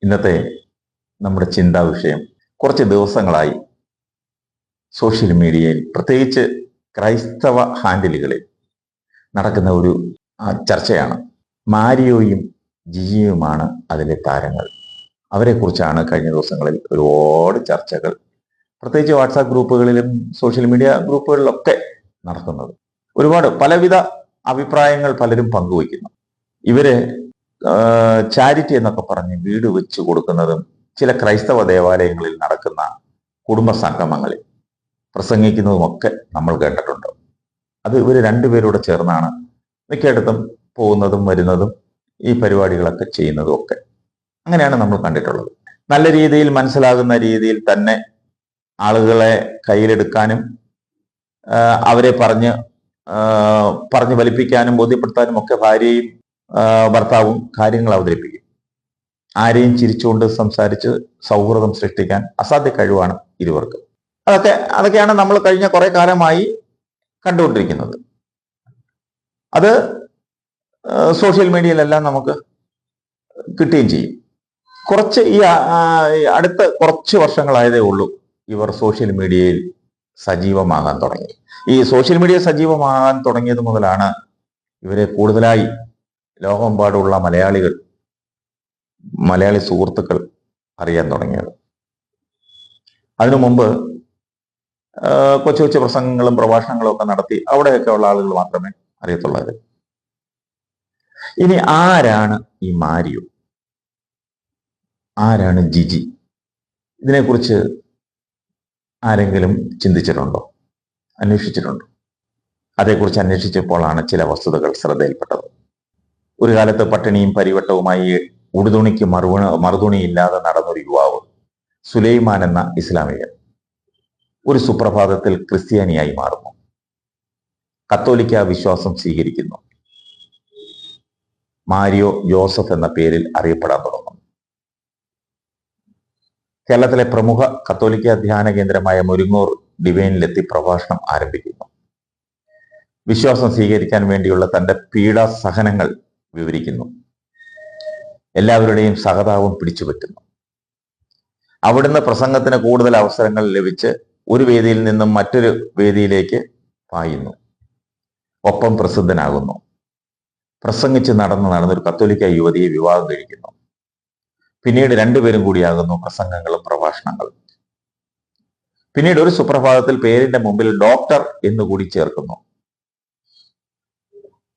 ഇന്നത്തെ നമ്മുടെ ചിന്താ വിഷയം കുറച്ച് ദിവസങ്ങളായി സോഷ്യൽ മീഡിയയിൽ പ്രത്യേകിച്ച് ക്രൈസ്തവ ഹാൻഡിലുകളിൽ നടക്കുന്ന ഒരു ചർച്ചയാണ്. മാരിയോയും ജിജിയുമാണ് അതിലെ താരങ്ങൾ. അവരെക്കുറിച്ചാണ് കഴിഞ്ഞ ദിവസങ്ങളിൽ ഒരുപാട് ചർച്ചകൾ പ്രത്യേകിച്ച് വാട്സാപ്പ് ഗ്രൂപ്പുകളിലും സോഷ്യൽ മീഡിയ ഗ്രൂപ്പുകളിലൊക്കെ നടക്കുന്നത്. ഒരുപാട് പലവിധ അഭിപ്രായങ്ങൾ പലരും പങ്കുവയ്ക്കുന്നു. ഇവര് ചാരിറ്റി എന്നൊക്കെ പറഞ്ഞ് വീട് വെച്ച് കൊടുക്കുന്നതും ചില ക്രൈസ്തവ ദേവാലയങ്ങളിൽ നടക്കുന്ന കുടുംബ സംഗമങ്ങളിൽ പ്രസംഗിക്കുന്നതുമൊക്കെ നമ്മൾ കേട്ടിട്ടുണ്ട്. അത് ഇവർ രണ്ടുപേരോട് ചേർന്നാണ് മിക്കയിടത്തും പോകുന്നതും വരുന്നതും ഈ പരിപാടികളൊക്കെ ചെയ്യുന്നതും ഒക്കെ. അങ്ങനെയാണ് നമ്മൾ കണ്ടിട്ടുള്ളത്. നല്ല രീതിയിൽ മനസ്സിലാകുന്ന രീതിയിൽ തന്നെ ആളുകളെ കയ്യിലെടുക്കാനും അവരെ പറഞ്ഞ് ഫലിപ്പിക്കാനും ബോധ്യപ്പെടുത്താനും ഒക്കെ ഭാര്യയും ഭർത്താവും കാര്യങ്ങൾ അവതരിപ്പിക്കും. ആരെയും ചിരിച്ചുകൊണ്ട് സംസാരിച്ച് സൗഹൃദം സൃഷ്ടിക്കാൻ അസാധ്യ കഴിവാണ് ഇരുവർക്ക്. അതൊക്കെയാണ് നമ്മൾ കഴിഞ്ഞ കുറെ കാലമായി കണ്ടുകൊണ്ടിരിക്കുന്നത്. അത് സോഷ്യൽ മീഡിയയിലെല്ലാം നമുക്ക് കിട്ടുകയും ചെയ്യും. ഈ അടുത്ത കുറച്ച് വർഷങ്ങളായതേ ഉള്ളൂ ഇവർ സോഷ്യൽ മീഡിയയിൽ സജീവമാകാൻ തുടങ്ങി. ഈ സോഷ്യൽ മീഡിയ സജീവമാകാൻ തുടങ്ങിയത് മുതലാണ് ഇവരെ കൂടുതലായി ലോകമെമ്പാടുമുള്ള മലയാളി സുഹൃത്തുക്കൾ അറിയാൻ തുടങ്ങിയത്. അതിനു മുമ്പ് കൊച്ചു കൊച്ചു പ്രസംഗങ്ങളും പ്രഭാഷണങ്ങളും ഒക്കെ നടത്തി അവിടെയൊക്കെ ഉള്ള ആളുകൾ മാത്രമേ അറിയത്തുള്ളൂ. ഇനി ആരാണ് ഈ മാരിയോ, ആരാണ് ജിജി? ഇതിനെക്കുറിച്ച് ആരെങ്കിലും ചിന്തിച്ചിട്ടുണ്ടോ, അന്വേഷിച്ചിട്ടുണ്ടോ? അതേക്കുറിച്ച് അന്വേഷിച്ചപ്പോഴാണ് ചില വസ്തുതകൾ ശ്രദ്ധയിൽപ്പെട്ടത്. ഒരു കാലത്ത് പട്ടിണിയും പരിവട്ടവുമായി ഉടുതുണിക്ക് മറുതുണിയില്ലാതെ നടന്നൊരു യുവാവ് സുലൈമാൻ എന്ന ഇസ്ലാമികൻ ഒരു സുപ്രഭാതത്തിൽ ക്രിസ്ത്യാനിയായി മാറുന്നു. കത്തോലിക്ക വിശ്വാസം സ്വീകരിക്കുന്നു. മാരിയോ ജോസഫ് എന്ന പേരിൽ അറിയപ്പെടാൻ തുടങ്ങുന്നു. കേരളത്തിലെ പ്രമുഖ കത്തോലിക്ക ധ്യാന കേന്ദ്രമായ മുരിങ്ങൂർ ഡിവൈനിലെത്തി പ്രഭാഷണം ആരംഭിക്കുന്നു. വിശ്വാസം സ്വീകരിക്കാൻ വേണ്ടിയുള്ള തന്റെ പീഡാസഹനങ്ങൾ വിവരിക്കുന്നു. എല്ലാവരുടെയും സഹതാപം പിടിച്ചുപറ്റുന്നു. അവിടുന്ന് പ്രസംഗത്തിന് കൂടുതൽ അവസരങ്ങൾ ലഭിച്ച് ഒരു വേദിയിൽ നിന്നും മറ്റൊരു വേദിയിലേക്ക് പായുന്നു. ഒപ്പം പ്രസിദ്ധനാകുന്നു. പ്രസംഗിച്ച് നടന്നൊരു കത്തോലിക്ക യുവതിയെ വിവാഹം കഴിക്കുന്നു. പിന്നീട് രണ്ടുപേരും കൂടിയാകുന്നു പ്രസംഗങ്ങളും പ്രഭാഷണങ്ങളും. പിന്നീട് ഒരു സുപ്രഭാതത്തിൽ പേരിന്റെ മുമ്പിൽ ഡോക്ടർ എന്നുകൂടി ചേർക്കുന്നു.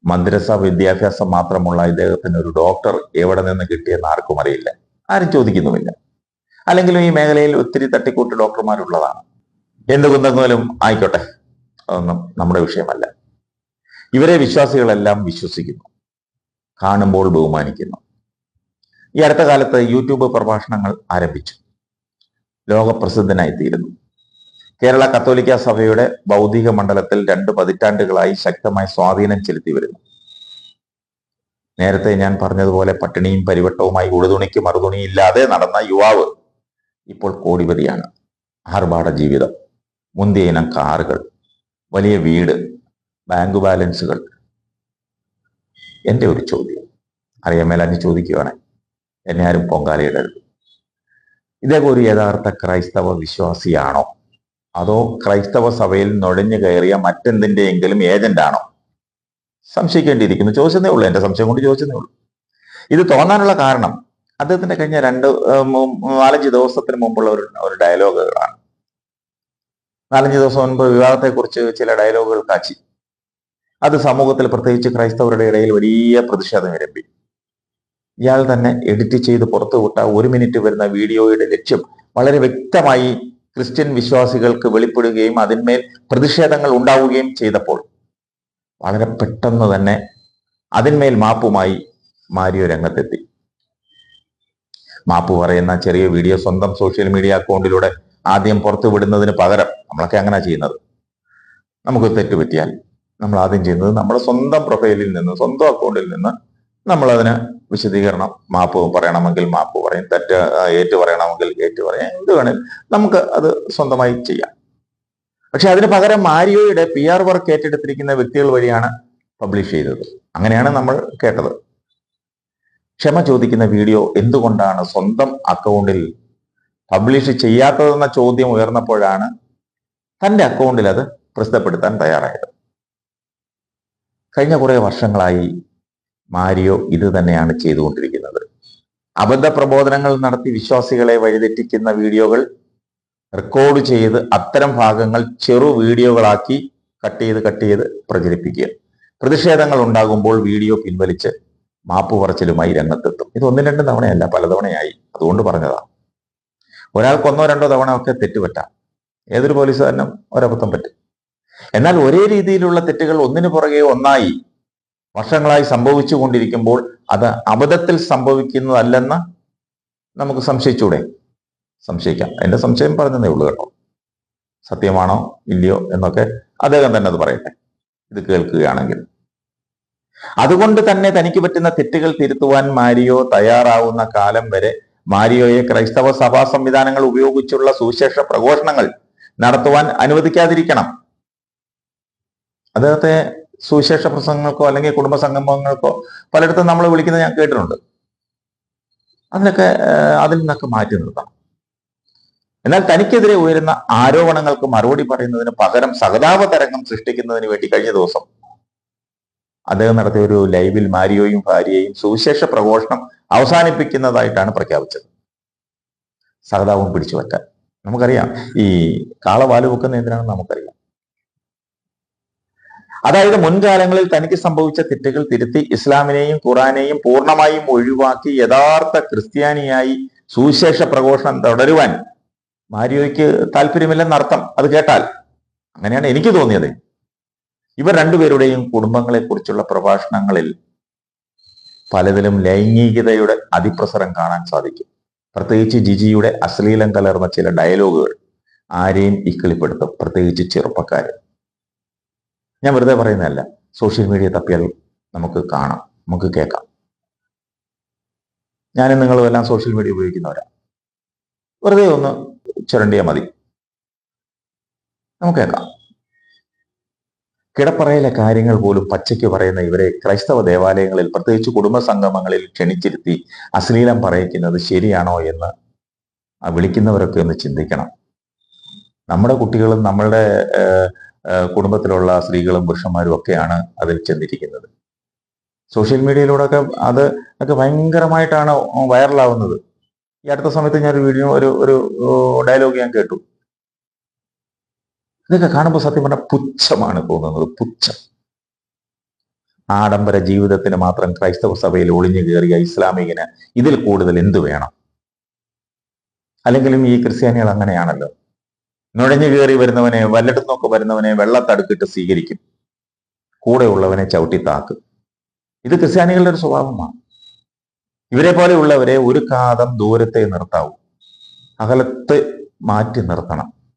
മദ്രസ വിദ്യാഭ്യാസം മാത്രമുള്ള ഇദ്ദേഹത്തിന് ഒരു ഡോക്ടർ എവിടെ നിന്ന് കിട്ടിയെന്ന് ആർക്കും അറിയില്ല, ആരും ചോദിക്കുന്നുമില്ല. അല്ലെങ്കിലും ഈ മേഖലയിൽ ഒത്തിരി തട്ടിക്കൂട്ട് ഡോക്ടർമാരുള്ളതാണ്. എന്ത് കുന്തെങ്കിലും ആയിക്കോട്ടെ, അതൊന്നും നമ്മുടെ വിഷയമല്ല. ഇവരെ വിശ്വാസികളെല്ലാം വിശ്വസിക്കുന്നു, കാണുമ്പോൾ ബഹുമാനിക്കുന്നു. ഈ അടുത്ത കാലത്ത് യൂട്യൂബ് പ്രഭാഷണങ്ങൾ ആരംഭിച്ചു. ലോകപ്രസിദ്ധനായിത്തീരുന്നു. കേരള കത്തോലിക്ക സഭയുടെ ബൗദ്ധിക മണ്ഡലത്തിൽ 2 പതിറ്റാണ്ടുകളായി ശക്തമായി സ്വാധീനം ചെലുത്തി വരുന്നു. നേരത്തെ ഞാൻ പറഞ്ഞതുപോലെ പട്ടിണിയും പരിവട്ടവുമായി ഉടുതുണിക്ക് മറുതുണിയില്ലാതെ നടന്ന യുവാവ് ഇപ്പോൾ കോടിപതിയാണ്. ആർഭാട ജീവിതം, മുന്തിയ ഇനം കാറുകൾ, വലിയ വീട്, ബാങ്ക് ബാലൻസുകൾ. എൻ്റെ ഒരു ചോദ്യം, അറിയാൻ മേലാഞ്ഞ് ചോദിക്കുകയാണ്, എന്നെ ആരും പൊങ്കാലയിടരുത്. ഇദ്ദേഹം ഒരു യഥാർത്ഥ ക്രൈസ്തവ വിശ്വാസിയാണോ, അതോ ക്രൈസ്തവ സഭയിൽ നുഴഞ്ഞു കയറിയ മറ്റെന്തിൻ്റെയെങ്കിലും ഏജന്റാണോ? സംശയിക്കേണ്ടിയിരിക്കുന്നു. ചോദിച്ചതേ ഉള്ളൂ, എൻ്റെ സംശയം കൊണ്ട് ചോദിച്ചതേ ഉള്ളൂ. ഇത് തോന്നാനുള്ള കാരണം അദ്ദേഹത്തിന്റെ കഴിഞ്ഞ 4-5 ദിവസത്തിന് മുമ്പുള്ള ഒരു ഡയലോഗുകളാണ്. 4-5 ദിവസം മുൻപ് വിവാഹത്തെക്കുറിച്ച് ചില ഡയലോഗുകൾ കാച്ചി. അത് സമൂഹത്തിൽ പ്രത്യേകിച്ച് ക്രൈസ്തവരുടെ ഇടയിൽ വലിയ പ്രതിഷേധം ഇരമ്പി. ഇയാൾ തന്നെ എഡിറ്റ് ചെയ്ത് പുറത്തുവിട്ട 1 മിനിറ്റ് വരുന്ന വീഡിയോയുടെ ലക്ഷ്യം വളരെ വ്യക്തമായി ക്രിസ്ത്യൻ വിശ്വാസികൾക്ക് വെളിപ്പെടുകയും അതിന്മേൽ പ്രതിഷേധങ്ങൾ ഉണ്ടാവുകയും ചെയ്തപ്പോൾ വളരെ പെട്ടെന്ന് തന്നെ അതിന്മേൽ മാപ്പുമായി മാരിയോ രംഗത്തെത്തി. മാപ്പ് പറയുന്ന ചെറിയ വീഡിയോ സ്വന്തം സോഷ്യൽ മീഡിയ അക്കൗണ്ടിലൂടെ ആദ്യം പുറത്തു വിടുന്നതിന് പകരം, നമ്മളൊക്കെ അങ്ങനെ ചെയ്യുന്നത്, നമുക്ക് തെറ്റ് പറ്റിയാൽ നമ്മൾ ആദ്യം ചെയ്യുന്നത് നമ്മുടെ സ്വന്തം പ്രൊഫൈലിൽ നിന്ന്, സ്വന്തം അക്കൗണ്ടിൽ നിന്ന് നമ്മളതിന് വിശദീകരണം, മാപ്പ് പറയണമെങ്കിൽ മാപ്പ് പറയും, തെറ്റ് ഏറ്റു പറയണമെങ്കിൽ ഏറ്റു പറയാം, എന്ത് വേണേലും നമുക്ക് അത് സ്വന്തമായി ചെയ്യാം. പക്ഷെ അതിന് പകരം മാരിയോയുടെ PR വർക്ക് ഏറ്റെടുത്തിരിക്കുന്ന വ്യക്തികൾ വഴിയാണ് പബ്ലിഷ് ചെയ്തത്. അങ്ങനെയാണ് നമ്മൾ കേട്ടത്. ക്ഷമ ചോദിക്കുന്ന വീഡിയോ എന്തുകൊണ്ടാണ് സ്വന്തം അക്കൗണ്ടിൽ പബ്ലിഷ് ചെയ്യാത്തതെന്ന ചോദ്യം ഉയർന്നപ്പോഴാണ് തന്റെ അക്കൗണ്ടിൽ അത് പ്രസിദ്ധപ്പെടുത്താൻ തയ്യാറായത്. കഴിഞ്ഞ കുറെ വർഷങ്ങളായി മാരിയോ ഇത് തന്നെയാണ് ചെയ്തുകൊണ്ടിരിക്കുന്നത്. അബദ്ധ പ്രബോധനങ്ങൾ നടത്തി വിശ്വാസികളെ വഴിതെറ്റിക്കുന്ന വീഡിയോകൾ റെക്കോർഡ് ചെയ്ത് അത്തരം ഭാഗങ്ങൾ ചെറു വീഡിയോകളാക്കി കട്ട് ചെയ്ത് പ്രചരിപ്പിക്കുക. പ്രതിഷേധങ്ങൾ ഉണ്ടാകുമ്പോൾ വീഡിയോ പിൻവലിച്ച് മാപ്പ് പറച്ചിലുമായി രംഗത്തെത്തും. ഇത് ഒന്നും രണ്ടും തവണയല്ല, പലതവണയായി. അതുകൊണ്ട് പറഞ്ഞതാണ്. ഒരാൾക്ക് ഒന്നോ രണ്ടോ തവണ ഒക്കെ തെറ്റുപറ്റാം. ഏതൊരു പോലീസുകാരനും ഒരബദ്ധം പറ്റും. എന്നാൽ ഒരേ രീതിയിലുള്ള തെറ്റുകൾ ഒന്നിനു പുറകെ ഒന്നായി വർഷങ്ങളായി സംഭവിച്ചു കൊണ്ടിരിക്കുമ്പോൾ അത് അബദ്ധത്തിൽ സംഭവിക്കുന്നതല്ലെന്ന് നമുക്ക് സംശയിച്ചൂടെ? സംശയിക്കാം. എന്റെ സംശയം പറഞ്ഞതേ ഉള്ളൂ കേട്ടോ. സത്യമാണോ ഇല്ലയോ എന്നൊക്കെ അദ്ദേഹം തന്നെ അത് പറയട്ടെ, ഇത് കേൾക്കുകയാണെങ്കിൽ. അതുകൊണ്ട് തന്നെ തനിക്ക് പറ്റുന്ന തെറ്റുകൾ തിരുത്തുവാൻ മാരിയോ തയ്യാറാവുന്ന കാലം വരെ മാരിയോയെ ക്രൈസ്തവ സഭാ സംവിധാനങ്ങൾ ഉപയോഗിച്ചുള്ള സുവിശേഷ പ്രഘോഷണങ്ങൾ നടത്തുവാൻ അനുവദിക്കാതിരിക്കണം. അദ്ദേഹത്തെ സുവിശേഷ പ്രസംഗങ്ങൾക്കോ അല്ലെങ്കിൽ കുടുംബ സംഗമങ്ങൾക്കോ പലയിടത്തും നമ്മൾ വിളിക്കുന്നത് ഞാൻ കേട്ടിട്ടുണ്ട്. അതിൽ നിന്നൊക്കെ മാറ്റി നിർത്തണം. എന്നാൽ തനിക്കെതിരെ ഉയരുന്ന ആരോപണങ്ങൾക്ക് മറുപടി പറയുന്നതിന് പകരം സഹതാപ തരംഗം സൃഷ്ടിക്കുന്നതിന് വേണ്ടി കഴിഞ്ഞ ദിവസം അദ്ദേഹം നടത്തിയ ഒരു ലൈവിൽ മാരിയോയും ഭാര്യയെയും സുവിശേഷ പ്രഘോഷണം അവസാനിപ്പിക്കുന്നതായിട്ടാണ് പ്രഖ്യാപിച്ചത്. സഹതാപം പിടിച്ചു വയ്ക്കാൻ. നമുക്കറിയാം, ഈ കാളവാല് വെക്കുന്ന എന്തിനാണെന്ന് നമുക്കറിയാം. അതായത് മുൻകാലങ്ങളിൽ തനിക്ക് സംഭവിച്ച തെറ്റുകൾ തിരുത്തി ഇസ്ലാമിനെയും ഖുറാനെയും പൂർണ്ണമായും ഒഴിവാക്കി യഥാർത്ഥ ക്രിസ്ത്യാനിയായി സുവിശേഷ പ്രഘോഷണം തുടരുവാൻ മാരിയോയ്ക്ക് താല്പര്യമില്ലെന്നർത്ഥം അത് കേട്ടാൽ. അങ്ങനെയാണ് എനിക്ക് തോന്നിയത്. ഇവർ രണ്ടുപേരുടെയും കുടുംബങ്ങളെ കുറിച്ചുള്ള പ്രഭാഷണങ്ങളിൽ പലതിലും ലൈംഗികതയുടെ അതിപ്രസരം കാണാൻ സാധിക്കും. പ്രത്യേകിച്ച് ജിജിയുടെ അശ്ലീലം കലർന്ന ചില ഡയലോഗുകൾ ആരെയും ഇക്കിളിപ്പെടുത്തും, പ്രത്യേകിച്ച് ചെറുപ്പക്കാരെ. ഞാൻ വെറുതെ പറയുന്നതല്ല, സോഷ്യൽ മീഡിയ തപ്പിയാൽ നമുക്ക് കാണാം, നമുക്ക് കേൾക്കാം. ഞാനും നിങ്ങളും എല്ലാം സോഷ്യൽ മീഡിയ ഉപയോഗിക്കുന്നവരാ. വെറുതെ ഒന്ന് ചുരണ്ടിയാൽ മതി, നമുക്ക് കേൾക്കാം. കിടപ്പറയിലെ കാര്യങ്ങൾ പോലും പച്ചയ്ക്ക് പറയുന്ന ഇവരെ ക്രൈസ്തവ ദേവാലയങ്ങളിൽ, പ്രത്യേകിച്ച് കുടുംബ സംഗമങ്ങളിൽ ക്ഷണിച്ചിരുത്തി അശ്ലീലം പറയിക്കുന്നത് ശരിയാണോ എന്ന് വിളിക്കുന്നവരൊക്കെ ഒന്ന് ചിന്തിക്കണം. നമ്മുടെ കുട്ടികളും നമ്മളുടെ കുടുംബത്തിലുള്ള സ്ത്രീകളും പുരുഷന്മാരും ഒക്കെയാണ് അതിൽ ചെന്നിരിക്കുന്നത്. സോഷ്യൽ മീഡിയയിലൂടെ അത് ഒക്കെ ഭയങ്കരമായിട്ടാണ് വൈറലാവുന്നത്. ഈ അടുത്ത സമയത്ത് ഞാനൊരു വീഡിയോ ഒരു ഡയലോഗ് ഞാൻ കേട്ടു. ഇതൊക്കെ കാണുമ്പോൾ സത്യം പറഞ്ഞാൽ പുച്ഛമാണ് തോന്നുന്നത്, പുച്ഛം. ആഡംബര ജീവിതത്തിന് മാത്രം ക്രൈസ്തവ സഭയിൽ ഒളിഞ്ഞു കയറിയ ഇസ്ലാമികന് ഇതിൽ കൂടുതൽ എന്തു വേണം? അല്ലെങ്കിലും ഈ ക്രിസ്ത്യാനികൾ അങ്ങനെയാണല്ലോ. നുഴഞ്ഞു കയറി വരുന്നവനെ, വല്ലയിടത്തുനിന്നൊക്കെ വരുന്നവനെ വെള്ളത്തടുക്കിട്ട് സ്വീകരിക്കും, കൂടെ ഉള്ളവനെ ചവിട്ടി താക്കും. ഇത് ക്രിസ്ത്യാനികളുടെ ഒരു സ്വഭാവമാണ്. ഇവരെ പോലെയുള്ളവരെ ഒരു കാതം ദൂരത്തെ നിർത്താവൂ, അകലത്ത് മാറ്റി നിർത്തണം.